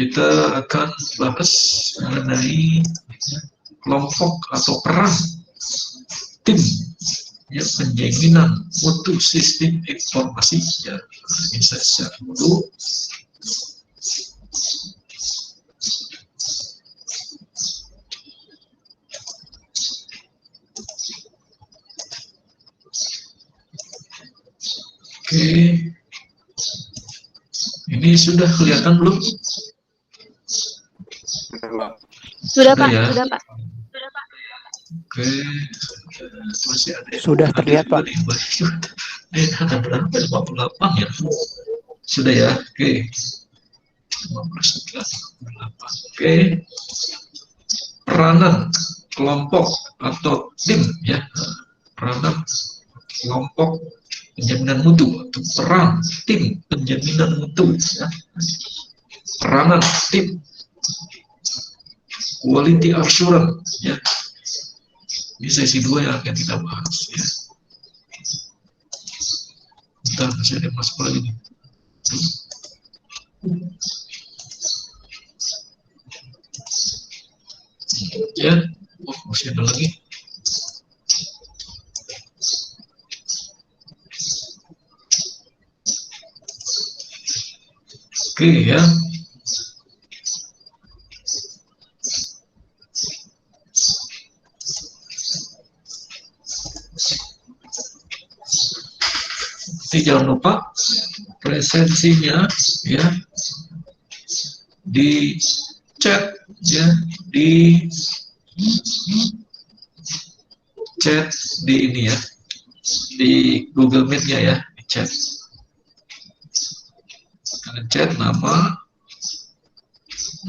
kita akan bahas mengenai kelompok atau peran tim ya, penjaminan mutu sistem informasi ya. Ini saya share dulu. Oke, ini sudah kelihatan belum? Sudah Pak, ya? sudah Pak. Oke, masih ada. Sudah terlihat Pak. Ada berapa? 58 ya? Sudah ya? Oke. 58. Oke. Peranan kelompok atau tim ya. Peranan kelompok penjaminan mutu atau peran tim penjaminan mutu ya. Peranan tim quality assurance ya. Ini sesi 2 yang akan kita bahas ya. Bentar, masih ada yang masuk lagi nih. Ya, oh, masih ada lagi. Oke ya. Jadi jangan lupa presensinya ya di chat ya, di chat di ini ya, di Google Meet-nya ya, di chat. Kalian chat nama,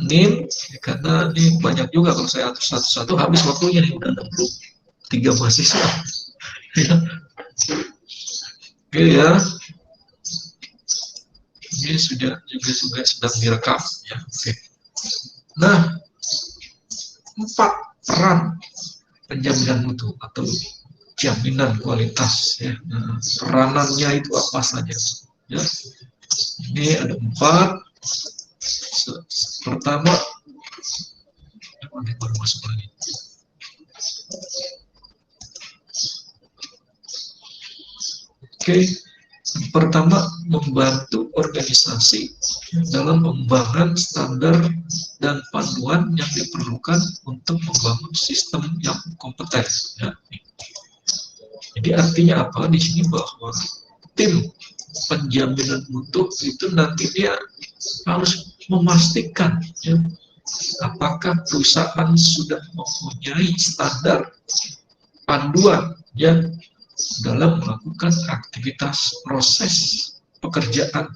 NIM, ya, karena ini banyak juga kalau saya atur satu-satu habis waktunya nih, udah 63 mahasiswa. Ya. Oke ya, ini sudah juga sedang direkam ya. Oke. Nah, 4 peran penjaminan mutu atau jaminan kualitas ya. Nah, peranannya itu apa saja ya? Ini ada 4. Pertama, baru masuk lagi. Oke, pertama membantu organisasi dalam pengembangan standar dan panduan yang diperlukan untuk membangun sistem yang kompeten. Ya. Jadi artinya apa di sini, bahwa tim penjaminan mutu itu nanti dia harus memastikan ya, apakah perusahaan sudah mempunyai standar panduan yang dalam melakukan aktivitas proses pekerjaan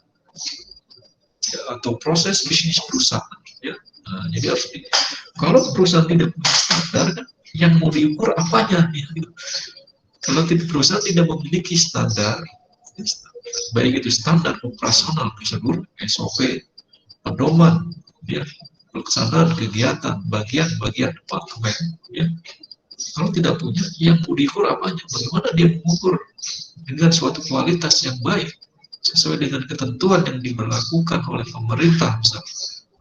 ya, atau proses bisnis perusahaan ya. Nah, jadi harus kalau perusahaan tidak punya standar kan, yang mau diukur apanya ya, gitu. Kalau perusahaan tidak memiliki standar, baik itu standar operasional, prosedur, SOP, pedoman ya, pelaksanaan kegiatan bagian-bagian departemen ya. Kalau tidak punya, yang mau diukur apanya? Bagaimana dia mengukur dengan suatu kualitas yang baik sesuai dengan ketentuan yang diberlakukan oleh pemerintah misalnya,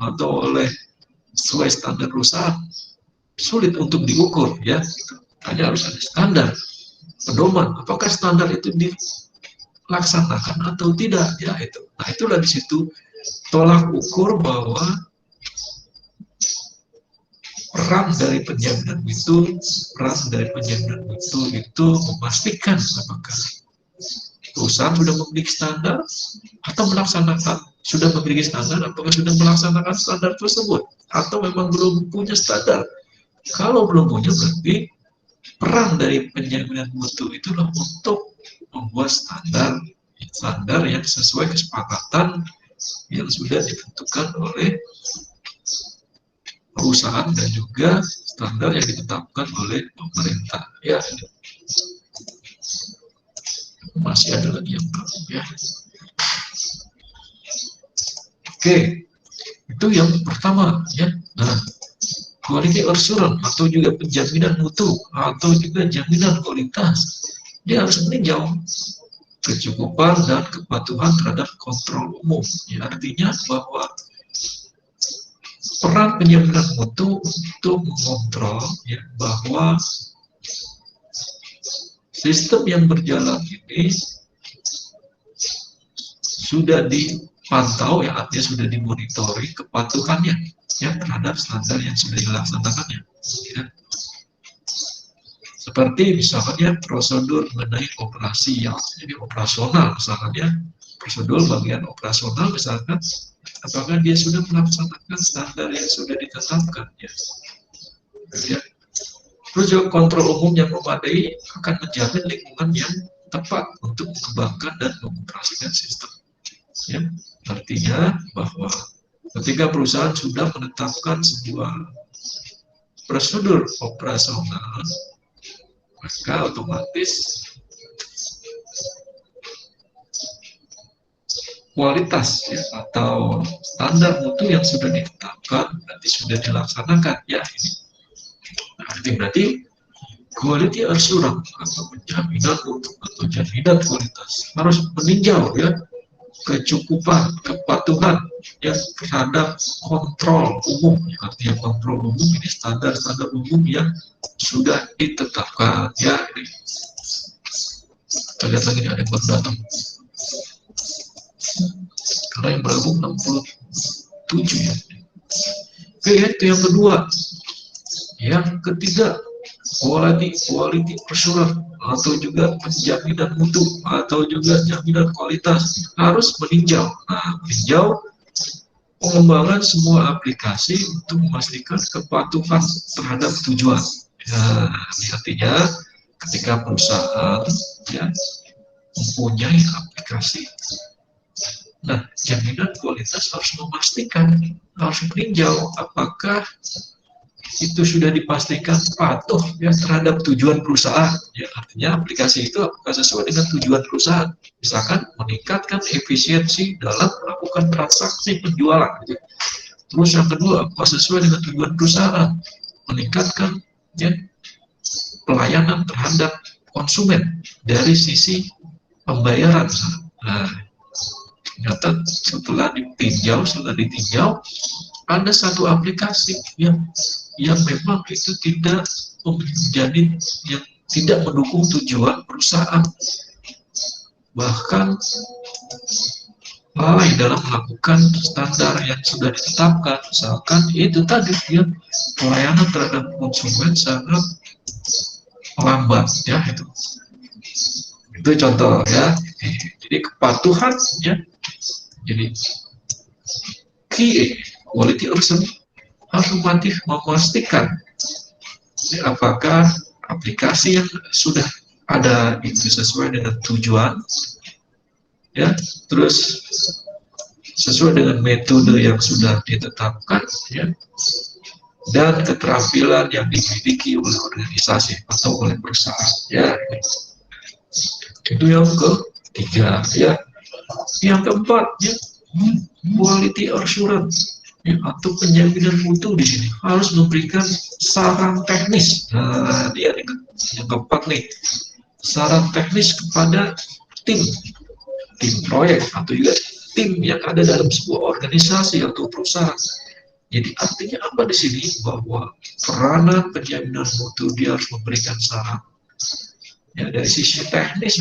atau oleh sesuai standar perusahaan? Sulit untuk diukur ya. Hanya harus ada standar pedoman. Apakah standar itu dilaksanakan atau tidak? Ya itu. Nah itulah di situ tolak ukur bahwa peran dari penjaminan mutu itu memastikan apakah perusahaan sudah memiliki standar atau sudah memiliki standar, apakah sudah melaksanakan standar tersebut atau memang belum punya standar. Kalau belum punya, berarti peran dari penjaminan mutu itulah untuk membuat standar yang sesuai kesepakatan yang sudah ditentukan oleh perusahaan dan juga standar yang ditetapkan oleh pemerintah ya. Masih ada lagi yang belum ya. Oke, itu yang pertama ya. Nah, quality assurance atau juga penjaminan mutu atau juga jaminan kualitas, dia harus meninjau kecukupan dan kepatuhan terhadap kontrol umum ya. Artinya bahwa peran penjaminan mutu untuk mengontrol ya, bahwa sistem yang berjalan ini sudah dipantau ya, artinya sudah dimonitori kepatuhannya ya terhadap standar yang sudah dilaksanakannya ya. Seperti misalnya prosedur mengenai operasi yang jadi operasional, misalnya prosedur bagian operasional misalkan, apakah dia sudah melaksanakan standar yang sudah ditetapkan ya. Ya. Terus juga kontrol umum yang memadai akan menjamin lingkungan yang tepat untuk mengembangkan dan mengoperasikan sistem. Ya. Artinya bahwa ketika perusahaan sudah menetapkan sebuah prosedur operasional, maka otomatis kualitas ya, atau standar mutu yang sudah ditetapkan nanti sudah dilaksanakan ya ini. Nah, ini berarti quality assurance atau penjaminan mutu atau jaminan kualitas harus meninjau ya kecukupan, kepatuhan ya terhadap kontrol umum. Artinya kontrol umum ini standar-standar umum yang sudah ditetapkan ya ini. Kita lihat lagi nih, ada yang baru datang. Karena yang bergabung 67 ya. Oke, itu yang kedua. Yang ketiga, quality assurance atau juga penjaminan mutu atau juga jaminan kualitas harus meninjau. Nah, meninjau pengembangan semua aplikasi untuk memastikan kepatuhan terhadap tujuan. Ya, artinya ketika perusahaan ya mempunyai aplikasi, nah jaminan kualitas harus memastikan, harus meninjau apakah itu sudah dipastikan patuh ya terhadap tujuan perusahaan. Ya, artinya aplikasi itu apakah sesuai dengan tujuan perusahaan. Misalkan meningkatkan efisiensi dalam melakukan transaksi penjualan. Gitu. Terus yang kedua, apakah sesuai dengan tujuan perusahaan, meningkatkan ya, pelayanan terhadap konsumen dari sisi pembayaran. Nah, ternyata setelah ditinjau, ada satu aplikasi yang memang itu tidak menjadi, yang tidak mendukung tujuan perusahaan, bahkan lalai dalam melakukan standar yang sudah ditetapkan. Misalkan itu tadi ya, pelayanan terhadap konsumen sangat lambat ya, itu contoh ya. Jadi kepatuhan ya, jadi key quality assurance harus memastikan ya, apakah aplikasi yang sudah ada itu sesuai dengan tujuan ya, terus sesuai dengan metode yang sudah ditetapkan ya, dan keterampilan yang dimiliki oleh organisasi atau oleh perusahaan ya. Itu yang ketiga ya. Yang keempat ya, quality assurance ya, atau penjaminan mutu di sini harus memberikan saran teknis. Nah, dia yang keempat nih, saran teknis kepada tim proyek atau juga tim yang ada dalam sebuah organisasi atau perusahaan. Jadi artinya apa di sini? Bahwa peranan penjaminan mutu dia harus memberikan saran ya dari sisi teknis,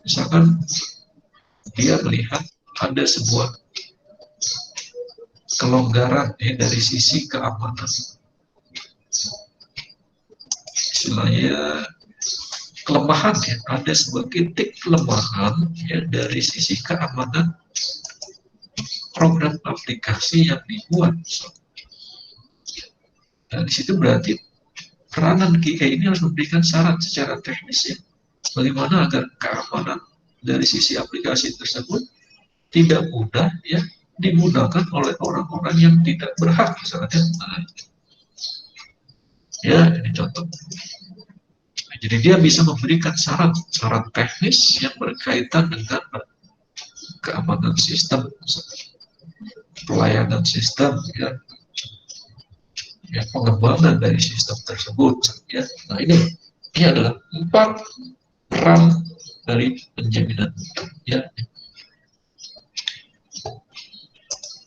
misalkan dia melihat ada sebuah kelonggaran ya dari sisi keamanan, istilahnya kelemahan ya, ada sebuah titik kelemahan ya dari sisi keamanan program aplikasi yang dibuat. Dan di situ berarti peranan QA ini harus memberikan saran secara teknis ya, bagaimana agar keamanan dari sisi aplikasi tersebut tidak mudah ya digunakan oleh orang-orang yang tidak berhak misalnya. Nah, ya ini contoh. Nah, jadi dia bisa memberikan saran teknis yang berkaitan dengan keamanan sistem, pelayanan sistem ya, pengembangan dari sistem tersebut ya. Nah ini adalah 4 peran dari penjaminan ya.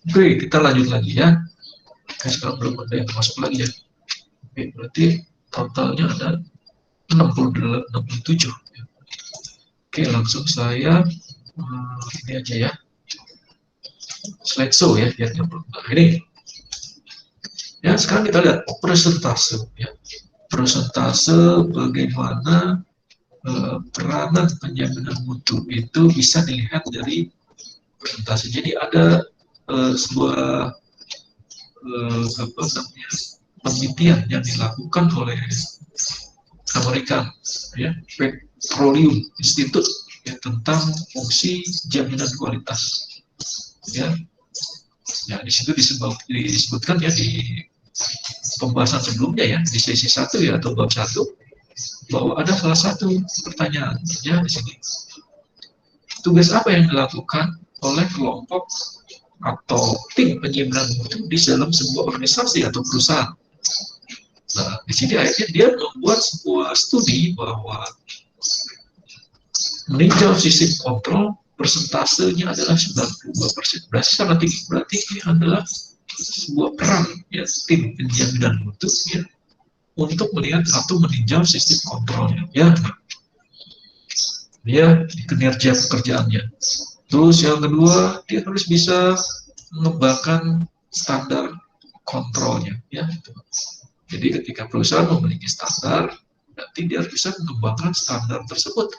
Oke, kita lanjut lagi ya. sekarang belum ada yang masuk lagi ya. Oke, berarti totalnya ada 67 ya. Oke, langsung saya ini aja ya, slideshow ya, biar nyambung. Nah, ini ya, sekarang kita lihat persentase ya, persentase bagaimana peranan penjaminan mutu itu bisa dilihat dari persentase. Jadi ada sebuah apa namanya, penelitian yang dilakukan oleh Amerika ya, Petroleum Institute ya, tentang fungsi jaminan kualitas ya. Ya, di situ disebutkan ya di pembahasan sebelumnya ya, di sesi 1 ya, atau bab 1, bahwa ada salah satu pertanyaan ya di sini. Tugas apa yang dilakukan oleh kelompok atau tim penjaminan mutu di dalam sebuah organisasi atau perusahaan? Nah, di sini akhirnya dia membuat sebuah studi bahwa meninjau sistem kontrol persentasenya adalah 92%. Berarti sangat tinggi. Berarti ini adalah sebuah peran ya, tim penjaminan mutu ya, untuk melihat atau meninjau sistem kontrolnya ya. Dia kinerja pekerjaannya. Terus yang kedua, dia harus bisa mengembangkan standar kontrolnya ya. Jadi ketika perusahaan memiliki standar, nanti dia harus bisa mengembangkan standar tersebut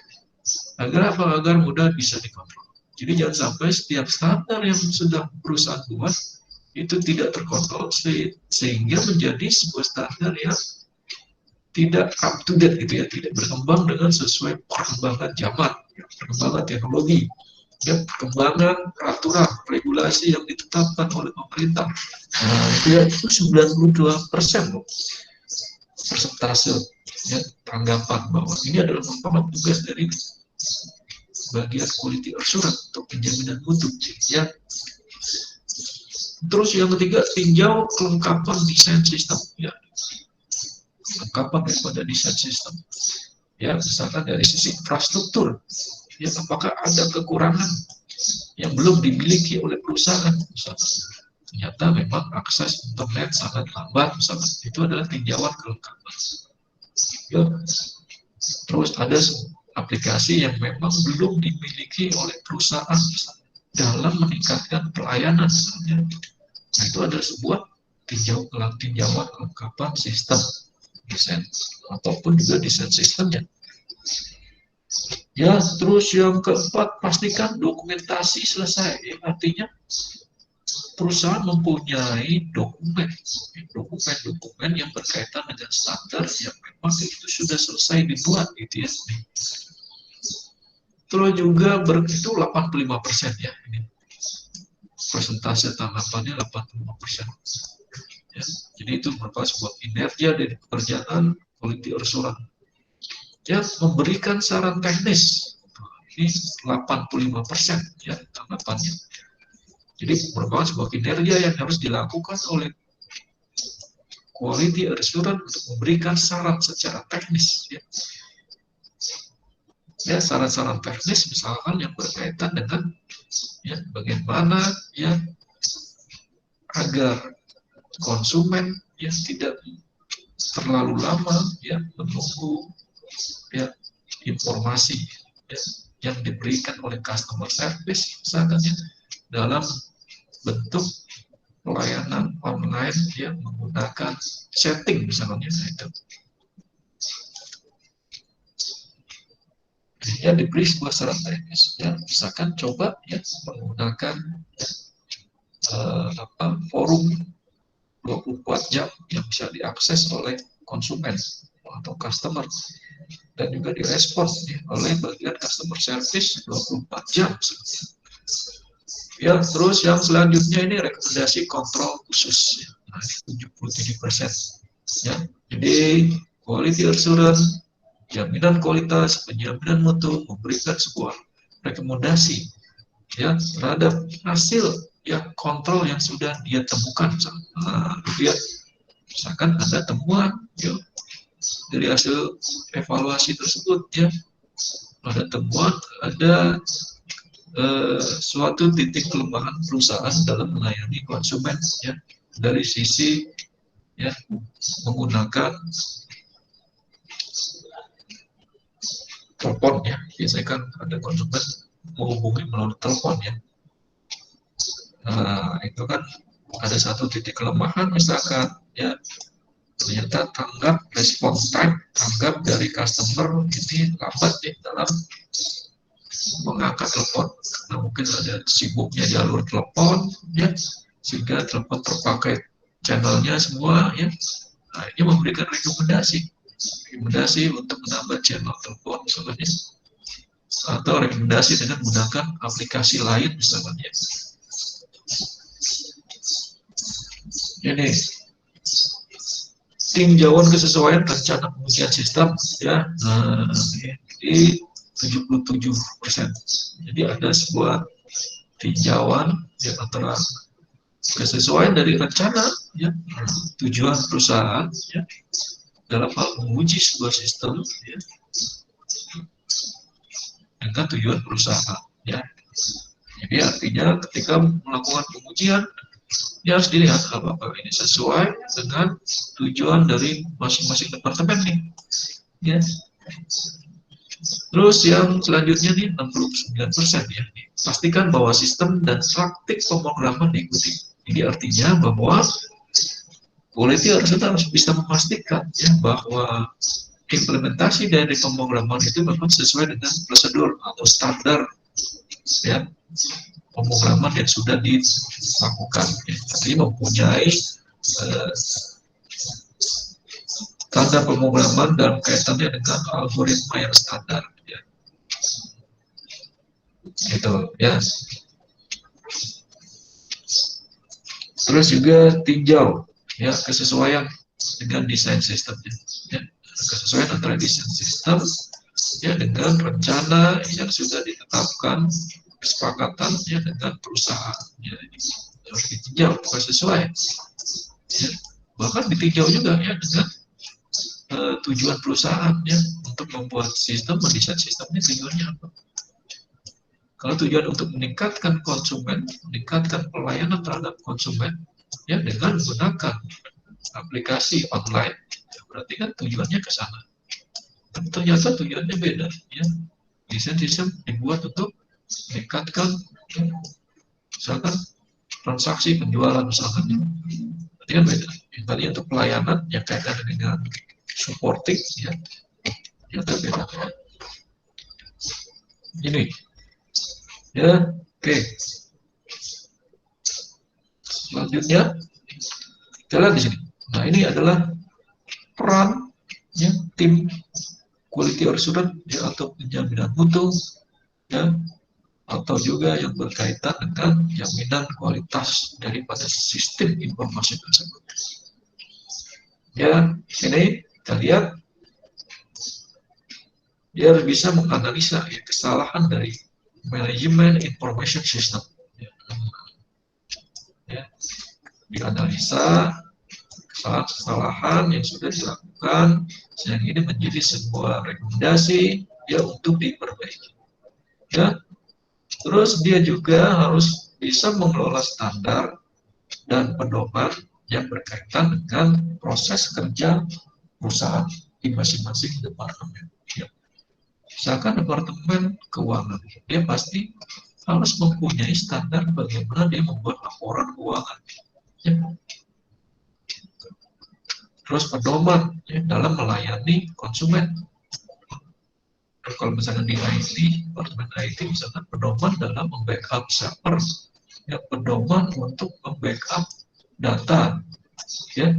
agar apa? Agar mudah bisa dikontrol. Jadi jangan sampai setiap standar yang sudah perusahaan buat itu tidak terkontrol sehingga menjadi sebuah standar yang tidak up to date gitu ya, tidak berkembang dengan sesuai perkembangan zaman, ya, perkembangan teknologi, ya, perkembangan peraturan, regulasi yang ditetapkan oleh pemerintah. Nah, itu 92% loh persentase ya, tanggapan bahwa ini adalah merupakan tugas dari bagian quality assurance untuk penjaminan mutu ya. Terus yang ketiga, tinjau kelengkapan desain sistem ya, kelengkapan daripada desain sistem ya, misalkan dari sisi infrastruktur ya, apakah ada kekurangan yang belum dimiliki oleh perusahaan, misalkan ternyata memang akses internet sangat lambat misalkan, itu adalah tinjauan kelengkapan ya. Terus ada aplikasi yang memang belum dimiliki oleh perusahaan misalkan, dalam meningkatkan pelayanan misalnya. Nah, itu adalah sebuah tinjauan kelengkapan sistem desain ataupun juga desain sistemnya ya. Terus yang keempat, pastikan dokumentasi selesai ya, artinya perusahaan mempunyai dokumen yang berkaitan dengan standar yang memang itu sudah selesai dibuat gitu ya. Terus juga itu 85% ya, ini persentase tanggapannya 85% ya. Jadi itu merupakan sebuah kinerja dari pekerjaan quality assurance ya. Memberikan saran teknis ini 85% ya tanggapannya. Jadi merupakan sebuah kinerja yang harus dilakukan oleh quality assurance untuk memberikan saran secara teknis ya. Ya, saran-saran teknis misalkan yang berkaitan dengan ya, bagaimana ya agar konsumen ya tidak terlalu lama ya menunggu ya informasi ya, yang diberikan oleh customer service misalkan ya, dalam bentuk pelayanan online ya, menggunakan setting misalnya itu. Ya, diberi sebuah saran teknis ya, misalkan coba ya menggunakan forum 24 jam yang bisa diakses oleh konsumen atau customer dan juga direspon ya, oleh bagian customer service 24 jam ya. Terus yang selanjutnya ini rekomendasi kontrol khusus ya. Nah, 77% ya. Jadi quality assurance, jaminan kualitas, penjaminan mutu memberikan sebuah rekomendasi ya terhadap hasil ya kontrol yang sudah dia temukan. Nah, dia misalkan ada temuan ya, dari hasil evaluasi tersebut ya, ada temuan, ada suatu titik kelemahan perusahaan dalam melayani konsumen ya. dari sisi ya menggunakan telepon ya, biasanya kan ada konsumen menghubungi melalui telepon ya. Nah, itu kan ada satu titik kelemahan misalkan ya, ternyata tanggap response time, tanggap dari customer ini lambat ya dalam mengangkat telepon, karena mungkin ada sibuknya jalur telepon ya, sehingga telepon terpakai channelnya semua ya. Nah, ini memberikan rekomendasi untuk menambah channel telepon misalnya, atau rekomendasi dengan menggunakan aplikasi lain misalnya. Ini tinjauan kesesuaian rencana pengujian sistem ya, nah, di 77%. Jadi ada sebuah tinjauan ya, antara kesesuaian dari rencana ya, tujuan perusahaan ya, dalam hal menguji sebuah sistem ya, dengan tujuan perusahaan ya. Jadi artinya ketika melakukan pengujian, dia harus dilihat apakah ini sesuai dengan tujuan dari masing-masing departemen nih ya. Terus yang selanjutnya nih 69% ya, pastikan bahwa sistem dan praktik pemrograman diikuti. Ini artinya bahwa quality harus bisa memastikan ya bahwa implementasi dari pemrograman itu memang sesuai dengan prosedur atau standar ya pemrograman yang sudah dilakukan ya. Jadi mempunyai standar pemrograman dalam kaitannya dengan algoritma yang standar ya. Gitu ya. Terus juga tinjau ya kesesuaian dengan desain sistemnya ya. Kesesuaian antara desain sistem ya dengan rencana yang sudah ditetapkan kesepakatan ya dengan perusahaan ya, harus ditinjau apakah sesuai ya. Bahkan ditinjau juga ya dengan tujuan perusahaan ya, untuk membuat sistem, mendesain sistemnya tujuannya apa. Kalau tujuan untuk meningkatkan konsumen, meningkatkan pelayanan terhadap konsumen ya dengan menggunakan aplikasi online ya, berarti kan tujuannya ke sana. Tapi ternyata tujuannya beda ya. Desain sistem dibuat untuk meningkatkan ya, misalkan transaksi penjualan misalkan, berarti kan beda. Yang tadi untuk pelayanan yang kaitan dengan supporting ya, ternyata beda. Ini ya, oke. Selanjutnya kita lihat di sini. Nah, ini adalah peran ya, tim quality assurance ya, atau penjaminan mutu ya, atau juga yang berkaitan dengan jaminan kualitas daripada sistem informasi tersebut. Ya, sini kita lihat dia harus bisa menganalisa ya, kesalahan dari manajemen information system. Ya, dianalisa kesalahan-kesalahan yang sudah dilakukan sehingga ini menjadi sebuah rekomendasi ya untuk diperbaiki. Ya, terus dia juga harus bisa mengelola standar dan pedoman yang berkaitan dengan proses kerja perusahaan di masing-masing departemen. Ya. Misalkan departemen keuangan, dia pasti harus mempunyai standar bagaimana dia membuat laporan keuangan. Ya. Terus pedoman ya, dalam melayani konsumen. Kalau misalkan di IT, departemen IT misalkan pedoman dalam membackup server, ya, pedoman untuk membackup data, ya,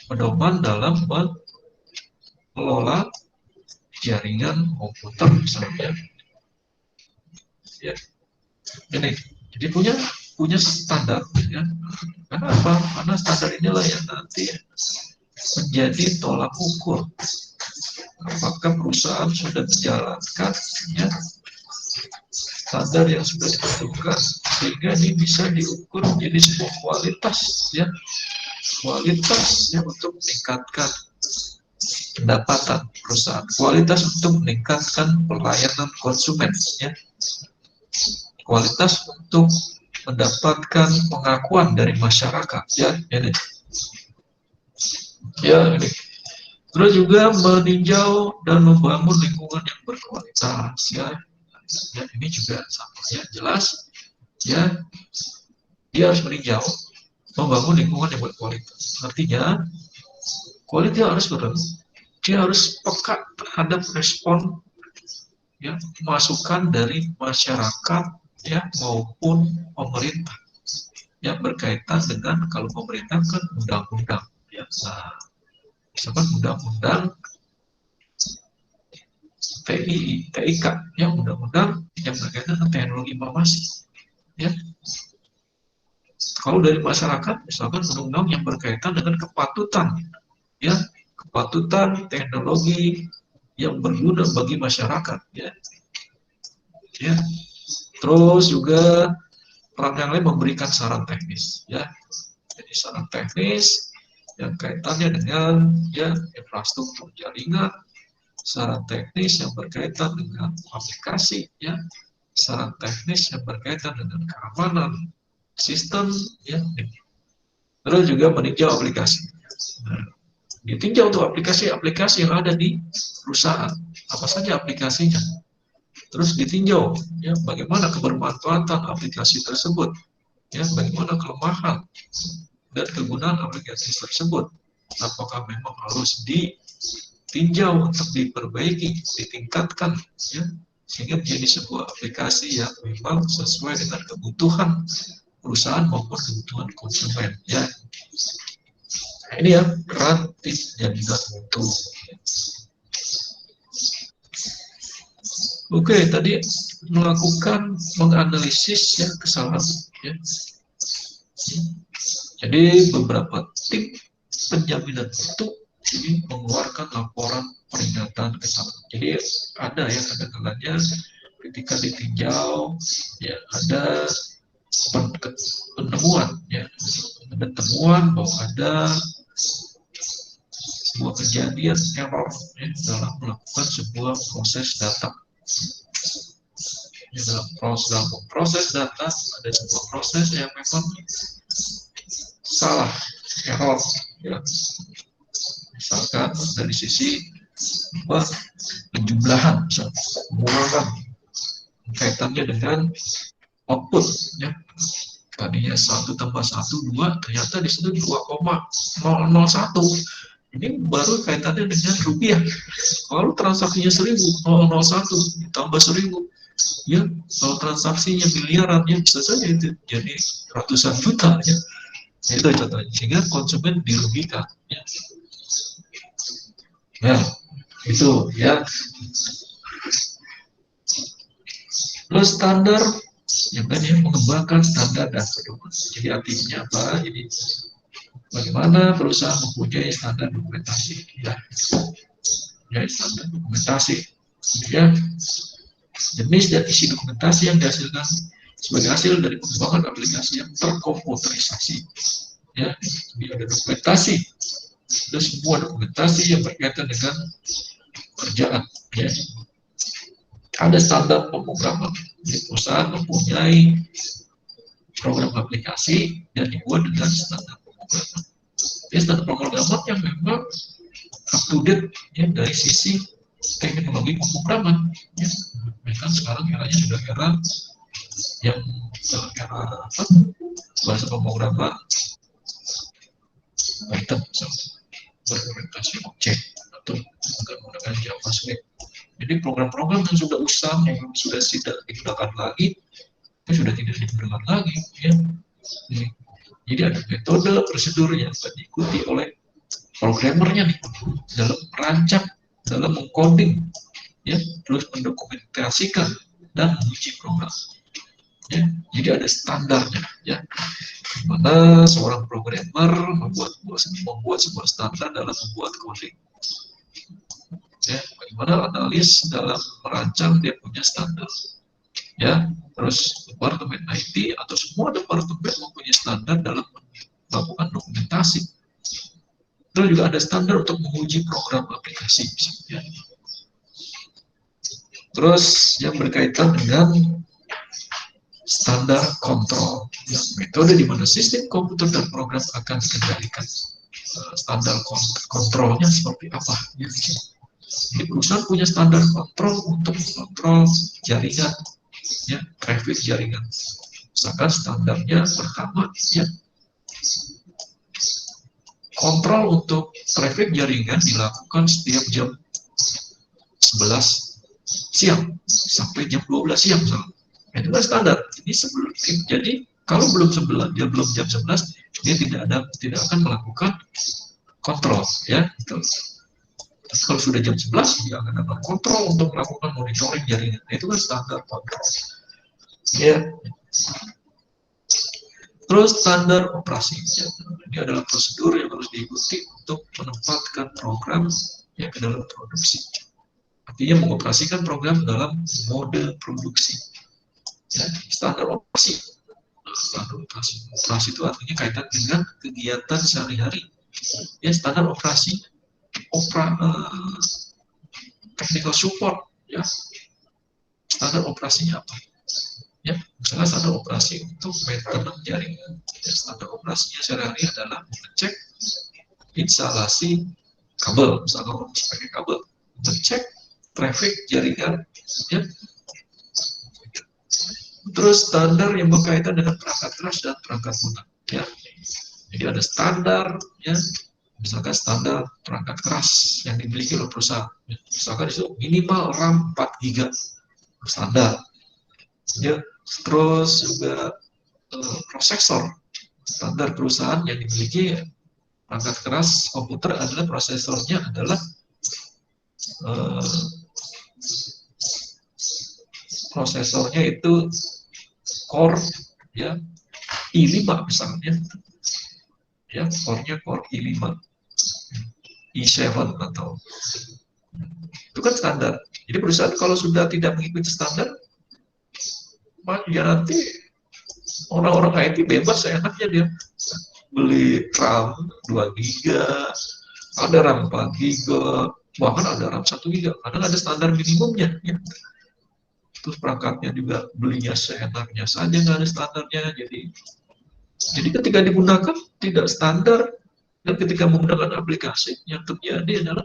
pedoman dalam mengelola jaringan komputer misalnya. Ya, ini jadi punya standar, ya. Karena apa? Karena standar inilah yang nanti menjadi tolak ukur apakah perusahaan sudah menjalankan ya, standar yang sudah ditentukan, sehingga ini bisa diukur menjadi sebuah kualitas ya, kualitas ya, untuk meningkatkan pendapatan perusahaan, kualitas untuk meningkatkan pelayanan konsumen ya, kualitas untuk mendapatkan pengakuan dari masyarakat, ya ini. Ya ini. Terus juga meninjau dan membangun lingkungan yang berkualitas, ya. Ya ini juga sama, ya jelas, ya dia harus meninjau, membangun lingkungan yang berkualitas. Artinya quality harus dia harus peka terhadap respon, ya, masukan dari masyarakat, ya, maupun pemerintah, ya, berkaitan dengan kalau pemerintah kan undang-undang, ya, nah, misalkan undang-undang TIK, ya, undang-undang yang berkaitan dengan teknologi informasi, ya. Kalau dari masyarakat, misalkan undang-undang yang berkaitan dengan kepatutan, ya, kepatutan teknologi yang berguna bagi masyarakat, ya. Ya. Terus juga peran yang lain memberikan saran teknis, ya. Jadi saran teknis yang kaitannya dengan, ya, infrastruktur jaringan, saran teknis yang berkaitan dengan aplikasi, ya, saran teknis yang berkaitan dengan keamanan sistem, ya. Terus juga meninjau aplikasi. Nah, ditinjau untuk aplikasi-aplikasi yang ada di perusahaan, apa saja aplikasinya. Terus ditinjau, ya, bagaimana kebermanfaatan aplikasi tersebut, ya, bagaimana kelemahan dan kegunaan aplikasi tersebut. Apakah memang harus ditinjau untuk diperbaiki, ditingkatkan, ya, sehingga menjadi sebuah aplikasi yang memang sesuai dengan kebutuhan perusahaan maupun kebutuhan konsumen, ya. Nah, ini ya peran tim jaminan mutu. Oke, tadi melakukan menganalisis, ya, kesalahan, ya. Jadi beberapa tim penjaminan mutu ini mengeluarkan laporan peringatan kesalahan. Jadi ada ya, ada kalanya ketika ditinjau, ya, ada penemuan, ya, ada temuan bahwa ada sebuah kejadian error, ya, dalam melakukan sebuah proses data. Ya, dalam proses data ada sebuah proses yang memang salah, error, ya. Misalkan dari sisi penjumlahan, pengurangan kaitannya dengan output, ya. Tadinya 1 tambah 1, 2, ternyata di situ 2,001. Ini baru kaitannya dengan rupiah. Kalau transaksinya 1000, 001 ditambah 1000, ya, kalau transaksinya miliaran, ya bisa saja itu jadi ratusan juta, ya. Itu contohnya, sehingga konsumen dirugikan, ya. Nah, itu, ya. Terus standar, yang tadi mengembangkan standar dan pedoman. Jadi artinya apa? Jadi bagaimana perusahaan mempunyai standar dokumentasi, ya, standar dokumentasi, ya, jenis dan isi dokumentasi yang dihasilkan sebagai hasil dari pengembangan aplikasi yang terkomputerisasi, ya. Jadi ada dokumentasi, ada semua dokumentasi yang berkaitan dengan pekerjaan, ya. Ada standar pemrograman. Jadi perusahaan mempunyai program aplikasi yang dibuat dengan standar pemrograman. Jadi standar pemrograman yang memang up to date, ya, dari sisi teknologi pemrograman, ya. Bahkan sekarang eranya sudah era yang era apa? Bahasa pemrograman Python, berorientasi objek atau menggunakan JavaScript. Jadi program-program yang sudah usang, yang sudah tidak digunakan lagi, itu sudah tidak digunakan lagi, ya. Jadi ada metode prosedur yang diikuti oleh programmernya nih dalam merancang, dalam mengcoding, ya, terus mendokumentasikan dan menguji program, ya. Jadi ada standarnya, ya. Dimana seorang programmer membuat sebuah standar dalam membuat coding. Ya, bagaimana analis dalam merancang dia punya standar, ya. Terus departemen IT atau semua departemen mempunyai standar dalam melakukan dokumentasi. Terus juga ada standar untuk menguji program aplikasi, ya. Terus yang berkaitan dengan standar kontrol, ya, metode di mana sistem komputer dan program akan dikendalikan. Standar kontrolnya seperti apa? Ya. Jadi perusahaan punya standar kontrol untuk kontrol jaringan, ya, traffic jaringan. Misalkan standarnya pertama, ya, kontrol untuk traffic jaringan dilakukan setiap jam 11 siang sampai jam 12 siang misalnya. Itu kan standar. Jadi kalau belum jam 11 dia tidak akan melakukan kontrol, ya. Gitu. Tapi kalau sudah jam 11 dia akan ada kontrol untuk melakukan monitoring jaringan. Itu kan standar kontrol. Ya. Terus standar operasi. Ya. Ini adalah prosedur yang harus diikuti untuk menempatkan program, ya, ke dalam produksi. Artinya mengoperasikan program dalam mode produksi. Ya, standar operasi. Standar operasi itu artinya kaitan dengan kegiatan sehari-hari. Ya, standar operasi, technical support, ya. Standar operasinya apa? Ya, misalnya standar operasi untuk maintenance jaringan. Ya, standar operasinya sehari-hari adalah mengecek instalasi kabel, misalnya pakai kabel, mengecek traffic jaringan, ya. Terus standar yang berkaitan dengan perangkat keras dan perangkat lunak, ya. Jadi ada standar, ya, misalkan standar perangkat keras yang dimiliki oleh perusahaan, ya. Misalkan itu minimal RAM 4 GB standar, ya. Terus juga prosesor standar perusahaan yang dimiliki perangkat keras komputer adalah prosesornya adalah prosesornya itu Core, ya, i5 misalnya, ya, core-nya Core i5, i7 atau itu kan standar. Jadi perusahaan kalau sudah tidak mengikuti standar, ya nanti orang-orang IT bebas seenaknya dia beli RAM 2 GB, ada RAM 4 GB, bahkan ada RAM 1 GB, kadang ada standar minimumnya, ya. Terus perangkatnya juga belinya seenaknya saja, nggak ada standarnya. Jadi ketika digunakan tidak standar, dan ketika menggunakan aplikasi yang terjadi adalah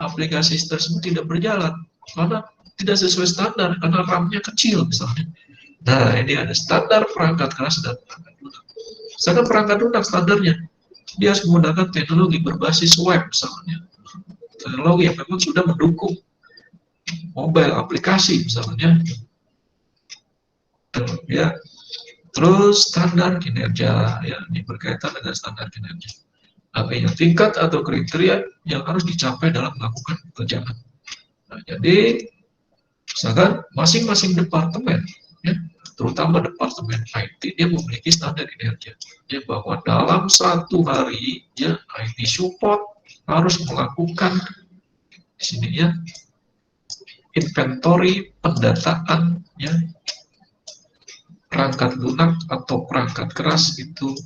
aplikasi tersebut tidak berjalan karena tidak sesuai standar, karena RAM-nya kecil misalnya. Nah, ini ada standar perangkat keras dan perangkat lunak. Sedangkan perangkat lunak standarnya dia harus menggunakan teknologi berbasis web misalnya, teknologi yang memang sudah mendukung mobile aplikasi misalnya, ya. Terus standar kinerja, ya, ini berkaitan dengan standar kinerja. Artinya tingkat atau kriteria yang harus dicapai dalam melakukan pekerjaan. Nah, jadi misalkan masing-masing departemen, ya, terutama departemen IT, dia memiliki standar kinerja. Ya, bahwa dalam satu hari, ya, IT support harus melakukan di sini, ya, inventory pendataan, ya, perangkat lunak atau perangkat keras itu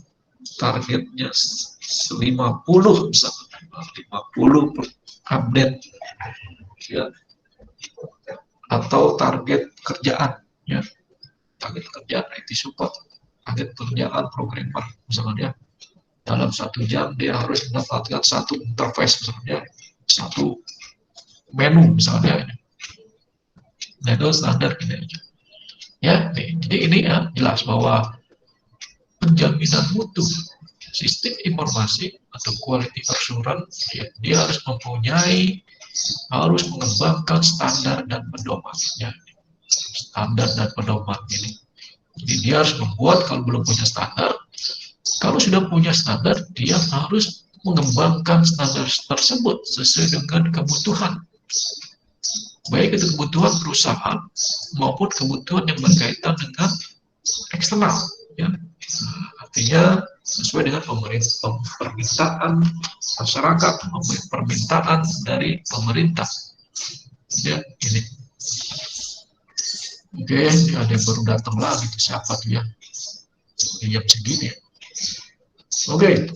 targetnya 50 misalnya, 50 update, ya, atau target kerjaan, ya, target kerjaan IT support, target kerjaan programmer misalnya, dia dalam 1 jam dia harus mendapatkan satu interface misalnya, satu menu misalnya. Nah, itu standar kinerja. Ya, jadi ini, ya, jelas bahwa penjaminan mutu sistem informasi atau quality assurance, ya, dia harus mengembangkan standar dan pedomannya. Standar dan pedoman ini. Jadi dia harus membuat, kalau belum punya standar, kalau sudah punya standar, dia harus mengembangkan standar tersebut sesuai dengan kebutuhan. Baik itu kebutuhan perusahaan maupun kebutuhan yang berkaitan dengan eksternal, ya. Artinya sesuai dengan permintaan masyarakat, permintaan dari pemerintah, ya, ini. Oke, ada yang baru datang lagi, siapa tuh ya? Jam segini. Oke,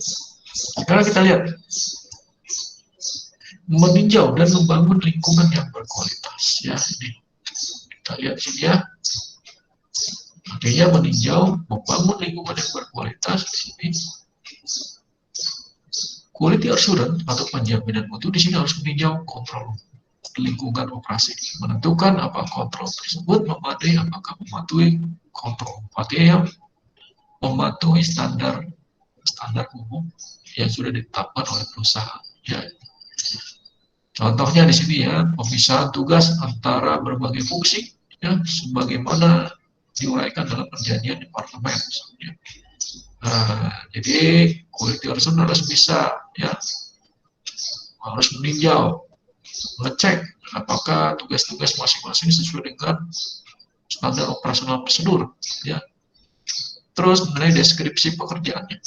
sekarang kita lihat meninjau dan membangun lingkungan yang berkualitas, ya. Ini kita lihat sini, ya. Artinya meninjau, membangun lingkungan yang berkualitas di sini. Quality assurance atau penjaminan mutu di sini harus meninjau kontrol lingkungan operasi, menentukan apa kontrol tersebut memadai, apakah mematuhi kontrol, artinya mematuhi standar umum yang sudah ditetapkan oleh perusahaan. Ya. Contohnya di sini ya, pemisahan tugas antara berbagai fungsi, ya, sebagaimana diuraikan dalam perjanjian departemen. Misalnya. Nah, jadi quality assurance harus bisa, ya, harus meninjau, ngecek apakah tugas-tugas masing-masing sesuai dengan standar operasional prosedur, ya. Terus mengenai deskripsi pekerjaannya,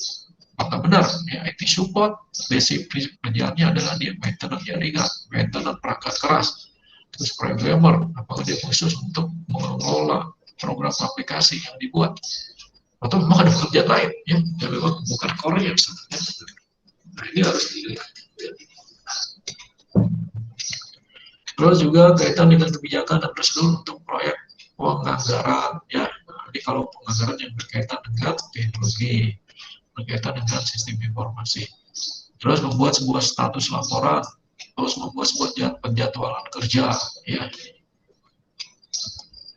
apakah benar ya, IT support basic pekerjaannya adalah dia maintenance jaringan, maintenance perangkat keras, terus programmer apakah dia khusus untuk mengelola program aplikasi yang dibuat, atau memang ada pekerjaan lain ya, yang memang bukan core ya. Nah, ini harus dilihat. Terus juga kaitan dengan kebijakan dan prosedur untuk proyek penganggaran ya. Jadi kalau penganggaran yang berkaitan dengan teknologi, berkaitan dengan sistem informasi, terus membuat sebuah status laporan, terus membuat sebuah penjadwalan kerja ya.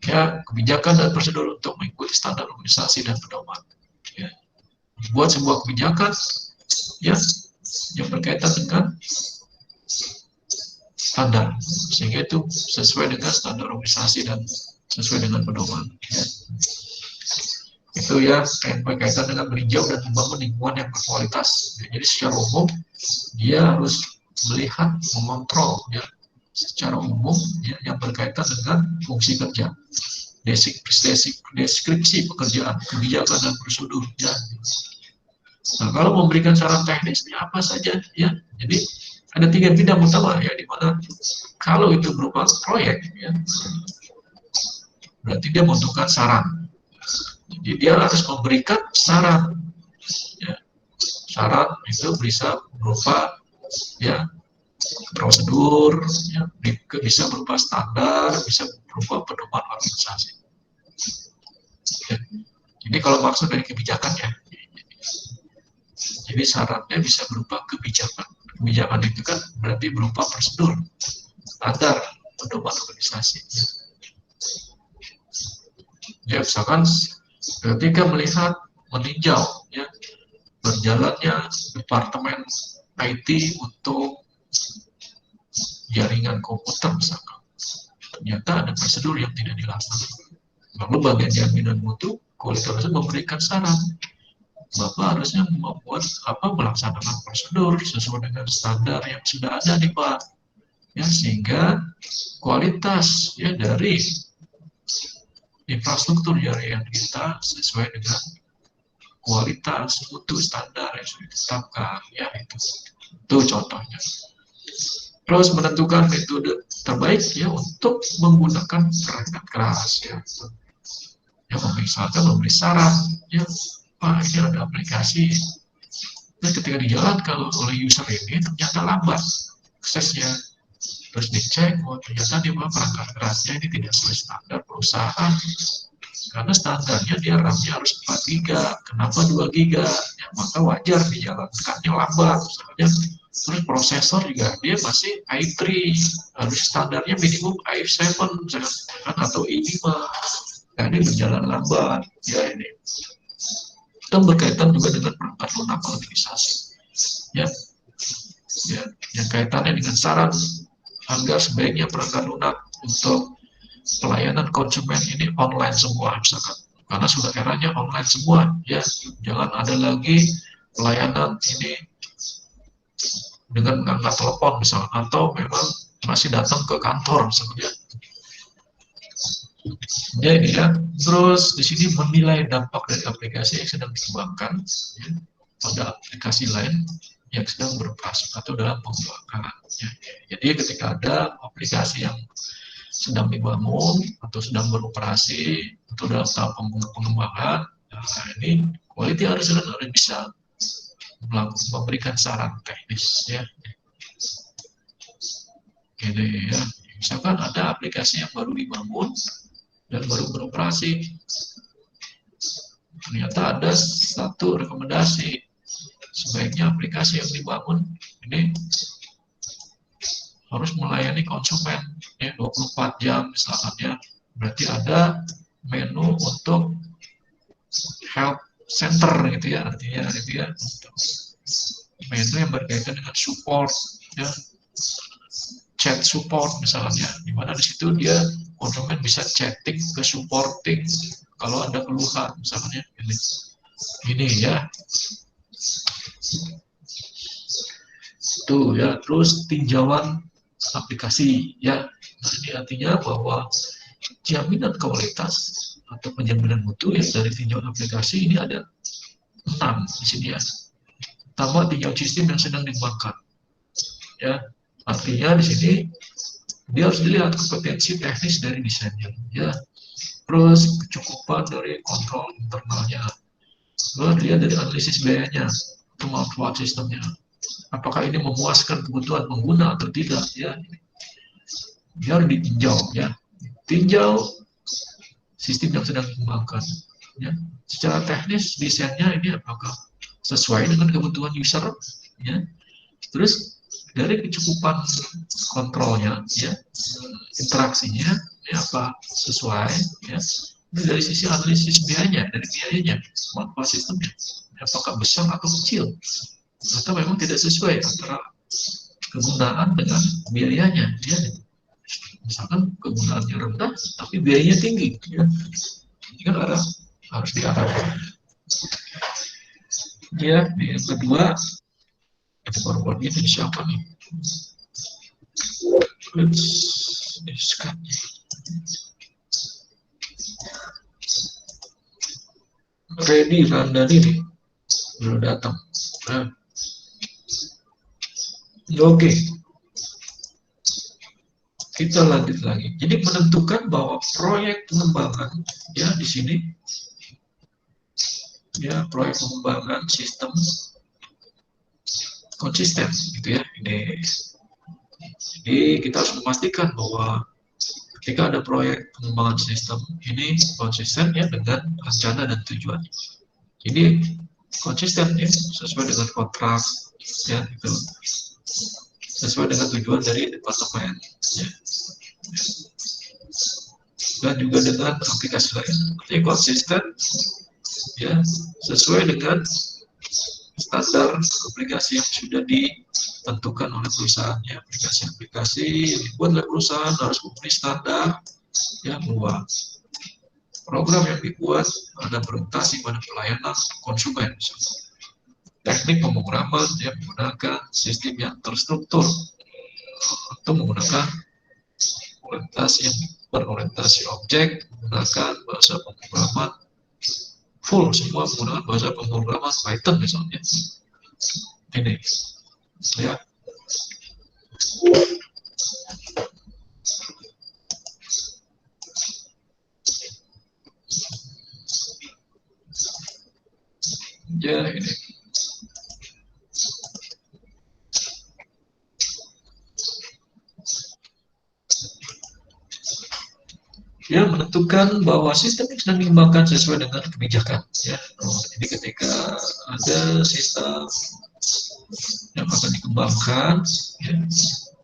Ya, kebijakan dan prosedur untuk mengikuti standar organisasi dan pedoman. Ya. Buat sebuah kebijakan ya yang berkaitan dengan standar, sehingga itu sesuai dengan standar organisasi dan sesuai dengan pedoman. Ya. Itu ya yang berkaitan dengan meninjau dan membangun lingkungan yang berkualitas. Ya, jadi secara umum dia harus melihat, mengontrol ya secara umum ya, yang berkaitan dengan fungsi kerja, deskripsi pekerjaan, kebijakan dan prosedur ya. Nah, kalau memberikan saran teknisnya apa saja ya, jadi ada 3 bidang utama ya, di mana kalau itu berupa proyek ya, berarti dia membutuhkan saran. Jadi dia harus memberikan saran ya. Saran itu bisa berupa ya prosedur, ya, bisa berupa standar, bisa berupa pedoman organisasi. Ya. Jadi kalau maksud dari kebijakannya, jadi sarannya bisa berupa kebijakan. Kebijakan itu kan berarti berupa prosedur, standar, pedoman organisasi. Ya, misalkan ketika melihat, meninjau, ya, berjalannya departemen IT untuk jaringan komputer misalkan, ternyata ada prosedur yang tidak dilaksanakan. Lalu bagian jaminan mutu, kualitas memberikan saran, Bapak harusnya membuat melaksanakan prosedur sesuai dengan standar yang sudah ada di Pak, ya, sehingga kualitas ya dari infrastruktur jaringan kita sesuai dengan kualitas mutu standar yang sudah ditetapkan, ya itu contohnya. Terus menentukan metode terbaik ya untuk menggunakan perangkat keras ya. Ya, misalkan memberi saran ya, Pak ini ada aplikasi, dan ketika dijalankan oleh user ini ternyata lambat aksesnya, terus dicek, ternyata dia perangkat kerasnya ini tidak sesuai standar perusahaan, karena standarnya dia RAM-nya harus 4 GB, kenapa 2 GB, ya, maka wajar dijalankannya lambat misalnya. Terus prosesor juga dia masih i3, harus standarnya minimum i7 misalkan, atau i5, nah ini berjalan lambat ya. Ini itu berkaitan juga dengan perangkat lunak organisasi ya, yang kaitannya dengan saran agar sebaiknya perangkat lunak untuk pelayanan konsumen ini online semua misalkan, karena sudah eranya online semua ya, jangan ada lagi pelayanan ini dengan mengangkat telepon misalnya, atau memang masih datang ke kantor misalnya. Ya ini ya. Terus di sini menilai dampak dari aplikasi yang sedang dikembangkan ya, pada aplikasi lain yang sedang beroperasi atau dalam pengembangan. Ya. Jadi ketika ada aplikasi yang sedang dibangun atau sedang beroperasi atau dalam tahap pengembangan, nah ini quality assurance harus bisa memberikan saran teknis ya. Gini ya, misalkan ada aplikasi yang baru dibangun dan baru beroperasi, ternyata ada satu rekomendasi, sebaiknya aplikasi yang dibangun ini harus melayani konsumen ya 24 jam misalkan ya. Berarti ada menu untuk help center gitu ya, artinya gitu ya, menu yang berkaitan dengan support ya, chat support misalnya, di mana di situ dia konsumen bisa chatting ke supporting kalau ada keluhan misalnya ini ya. Tuh ya, terus tinjauan aplikasi ya. Nah, ini artinya bahwa jaminan kualitas atau penjaminan mutu ya dari tinjauan aplikasi ini ada 6 di sini ya. Pertama, tinjauan sistem yang sedang dikembangkan. Ya, artinya di sini dia harus dilihat kompetensi teknis dari desainnya. Ya, terus kecukupan dari kontrol internalnya. Lalu dilihat dari analisis biayanya, kemampuan sistemnya. Apakah ini memuaskan kebutuhan pengguna atau tidak? Ya, biar ditinjau ya. Tinjau sistem yang sedang dikembangkan. Ya, secara teknis desainnya ini apakah sesuai dengan kebutuhan user? Ya, terus dari kecukupan kontrolnya, ya, interaksinya, ya, apa sesuai? Ya, dari sisi analisis biayanya, dari biayanya, manfaat sistemnya, apakah besar atau kecil, atau memang tidak sesuai antara kegunaan dengan biayanya, ya. Misalkan kegunaannya rendah, tapi biayanya tinggi, ya. Ini kan harus diarahkan. Ya, yang kedua, itu forwardnya dari siapa nih? Let's discuss. Ready Randani nih, belum datang. Nah. Oke, kita lanjut lagi. Jadi menentukan bahwa proyek pengembangan ya di sini ya proyek pengembangan sistem konsisten gitu ya. Jadi kita harus memastikan bahwa ketika ada proyek pengembangan sistem ini konsisten ya dengan rencana dan tujuan. Ini konsisten ya sesuai dengan kontrak ya itu, sesuai dengan tujuan dari departemen ya. Dan juga dengan aplikasi lain. Jadi konsisten ya sesuai dengan standar aplikasi yang sudah ditentukan oleh perusahaannya. Aplikasi-aplikasi yang dibuat oleh perusahaan harus memenuhi standar ya, bahwa program yang dibuat ada berorientasi pada pelayanan konsumen. Teknik pemrograman yang menggunakan sistem yang terstruktur atau menggunakan orientasi yang berorientasi objek, menggunakan bahasa pemrograman full, semua menggunakan bahasa pemrograman Python misalnya. Ini ya. Ya ini. Ya, menentukan bahwa sistem yang sedang dikembangkan sesuai dengan kebijakan ya. Jadi ketika ada sistem yang akan dikembangkan ya,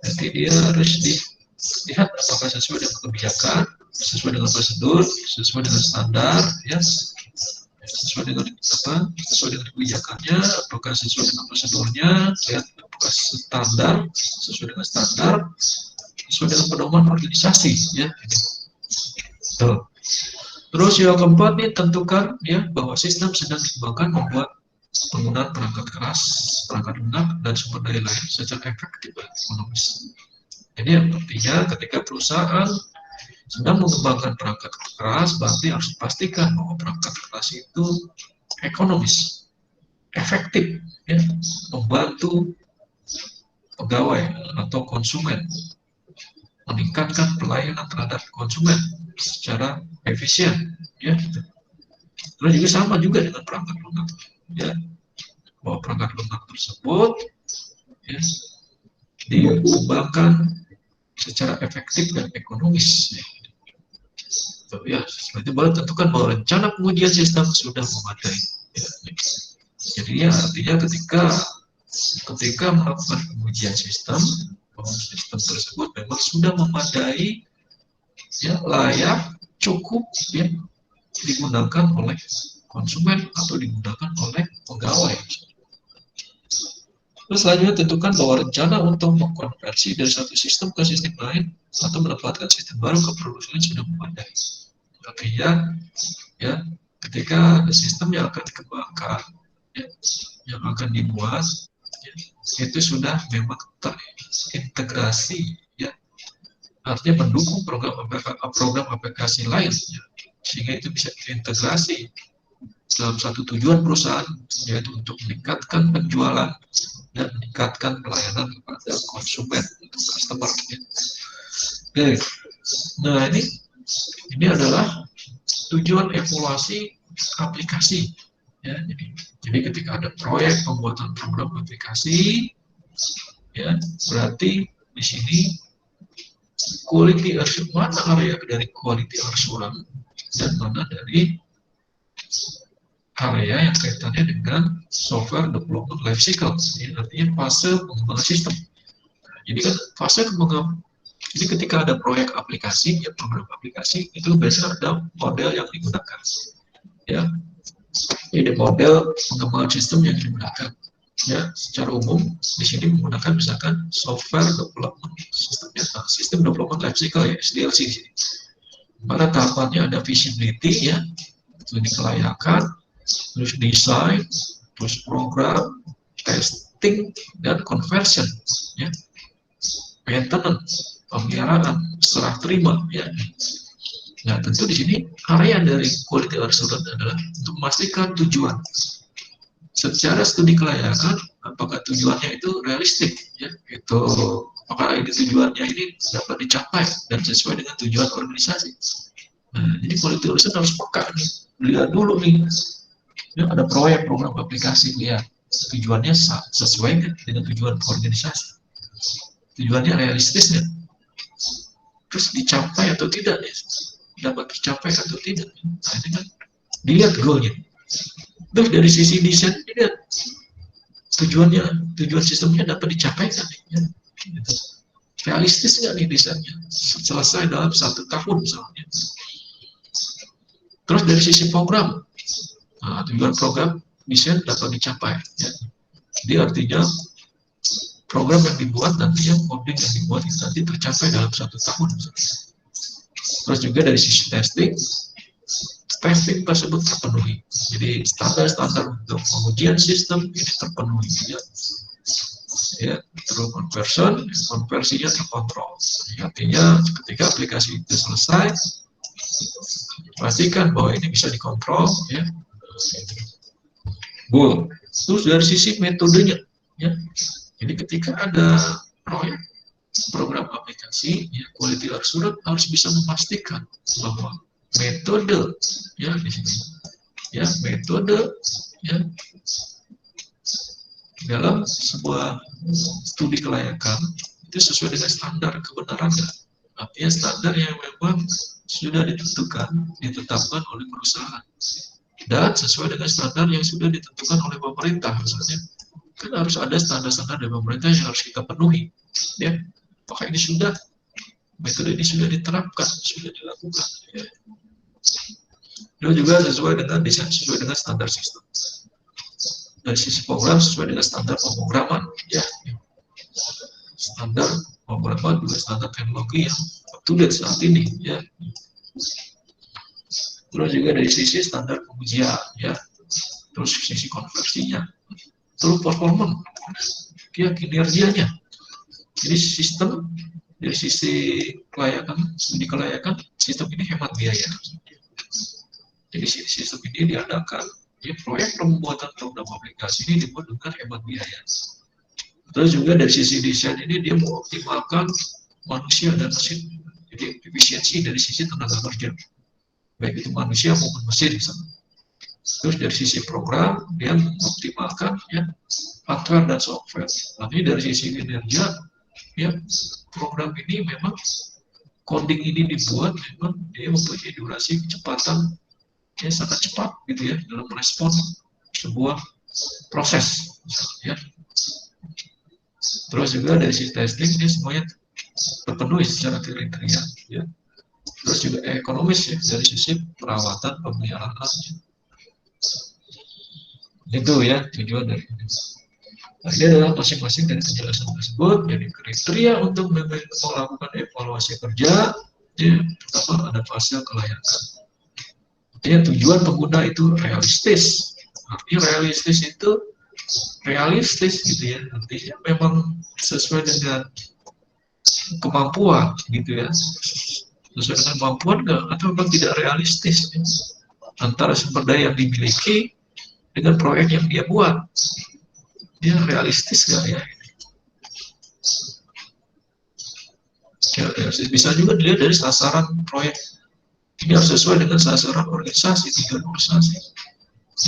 nanti dia harus dilihat apakah sesuai dengan kebijakan, sesuai dengan prosedur, sesuai dengan standar ya, sesuai dengan apa, sesuai dengan kebijakannya, apakah sesuai dengan prosedurnya, lihat apakah standar, sesuai dengan standar, sesuai dengan pedoman organisasi ya. Tuh. Terus yang keempat nih, tentukan ya bahwa sistem sedang dikembangkan membuat penggunaan perangkat keras, perangkat lunak, dan sumber daya lain secara efektif dan ekonomis. Jadi artinya ketika perusahaan sedang mengembangkan perangkat keras, berarti harus dipastikan bahwa perangkat keras itu ekonomis, efektif, ya, membantu pegawai atau konsumen, meningkatkan pelayanan terhadap konsumen secara efisien, ya. Terus juga sama juga dengan perangkat lunak, ya, bahwa perangkat lunak tersebut ya, dikembangkan secara efektif dan ekonomis. Ya. Ya, setelah itu baru tentukan bahwa rencana pengujian sistem sudah memadai. Ya. Jadi ya, artinya ketika melakukan pengujian sistem, bahwa sistem tersebut memang sudah memadai, ya, layak, cukup, ya, digunakan oleh konsumen atau digunakan oleh pegawai. Terus selanjutnya tentukan bahwa rencana untuk mengkonversi dari satu sistem ke sistem lain atau menempatkan sistem baru ke produksi lain sudah memadai. Artinya, ya, ketika ada sistem yang akan dikembangkan, ya, yang akan dibuat, ya, itu sudah memang terintegrasi, ya, artinya mendukung program aplikasi lain, ya, sehingga itu bisa terintegrasi dalam satu tujuan perusahaan, yaitu untuk meningkatkan penjualan dan meningkatkan pelayanan kepada konsumen atau customer. Ya. Oke. Nah, ini adalah tujuan evaluasi aplikasi. Ya, jadi ketika ada proyek pembuatan program aplikasi, ya, berarti di sini quality assurance, mana area dari quality assurance dan mana dari area yang kaitannya dengan software development life cycle, ya, artinya fase pengembangan sistem. Jadi kan fase pengembangan, jadi ketika ada proyek aplikasi, ya, program aplikasi, itu biasanya ada model yang digunakan, ya. Jadi model pengembangan sistem yang digunakan, ya, secara umum di sini menggunakan misalkan software development sistemnya, sistem development life cycle, ya, SDLC di sini. Pada tahapannya ada feasibility, ya, studi kelayakan, terus desain, terus program, testing, dan conversion, ya, maintenance, pemeliharaan, serah terima, ya. Nah, tentu di sini area dari quality assurance adalah untuk memastikan tujuan. Secara studi kelayakan, apakah tujuannya itu realistik, ya, itu apakah ini tujuannya ini dapat dicapai dan sesuai dengan tujuan organisasi. Nah, jadi quality assurance harus peka nih, lihat dulu nih, ya, ada proyek program aplikasi, lihat tujuannya sesuai dengan tujuan organisasi, tujuannya realistis nggak, terus dicapai atau tidak, ya, dapat tercapai atau tidak. Nah, ini kan dilihat goalnya. Terus dari sisi desain, dilihat tujuan sistemnya dapat dicapai kan, ya, gitu. Realistis nggak nih desainnya, selesai dalam 1 tahun misalnya. Terus dari sisi program, nah, tujuan program desain dapat dicapai, ya. Jadi artinya program yang dibuat nanti, yang coding yang dibuat itu nanti tercapai dalam 1 tahun misalnya. Terus juga dari sisi testing tersebut terpenuhi. Jadi standar-standar untuk pengujian sistem ini terpenuhi, ya. Ya, terus konversinya terkontrol. Artinya ketika aplikasi itu selesai, pastikan bahwa ini bisa dikontrol, ya. Goal. Terus dari sisi metodenya, ya. Jadi ketika ada proyek program aplikasi, ya, quality assurance harus bisa memastikan bahwa metode, ya, di sini, ya, metode, ya, dalam sebuah studi kelayakan itu sesuai dengan standar kebenaran, artinya standar yang memang sudah ditetapkan oleh perusahaan dan sesuai dengan standar yang sudah ditentukan oleh pemerintah. Misalnya kan harus ada standar-standar dari pemerintah yang harus kita penuhi, ya. Apakah ini metode ini sudah diterapkan, sudah dilakukan, ya. Dan juga sesuai dengan desain, sesuai dengan standar sistem. Dari sisi program sesuai dengan standar pemrograman, ya. Standar pemrograman juga standar teknologi yang up to date saat ini, ya. Terus juga dari sisi standar pengujian, ya. Terus sisi konversinya, terus performance, ya, kinerjanya. Jadi sistem dari sisi kelayakan, studi kelayakan, sistem ini hemat biaya. Jadi sistem ini diadakan, ya, proyek pembuatan program aplikasi ini dibuat dengan hemat biaya. Terus juga dari sisi desain ini dia mengoptimalkan manusia dan mesin. Jadi efisiensi dari sisi tenaga kerja, baik itu manusia maupun mesin misalnya. Terus dari sisi program dia mengoptimalkan, ya, hardware dan software. Tapi dari sisi kinerja, ya, program ini memang coding ini dibuat memang dia mempunyai durasi kecepatan sangat cepat gitu ya dalam merespon sebuah proses ya. Terus juga dari sisi testing ini semuanya terpenuhi secara kriteria ya. Terus juga ekonomis ya dari sisi perawatan pemeliharaan itu ya tujuan dari ini. Nah, ini adalah masing-masing dari penjelasan tersebut. Jadi kriteria untuk melakukan evaluasi kerja ya, pertama ada fase kelayakan. Artinya tujuan pengguna itu realistis. Artinya realistis itu realistis gitu ya. Artinya memang sesuai dengan kemampuan gitu ya. Sesuai dengan kemampuan nggak atau memang tidak realistis ya? Antara sumber daya yang dimiliki dengan proyek yang dia buat. Dia realistis nggak ya? Ya, bisa juga dilihat dari sasaran proyek. Ini harus sesuai dengan sasaran organisasi, tujuan organisasi.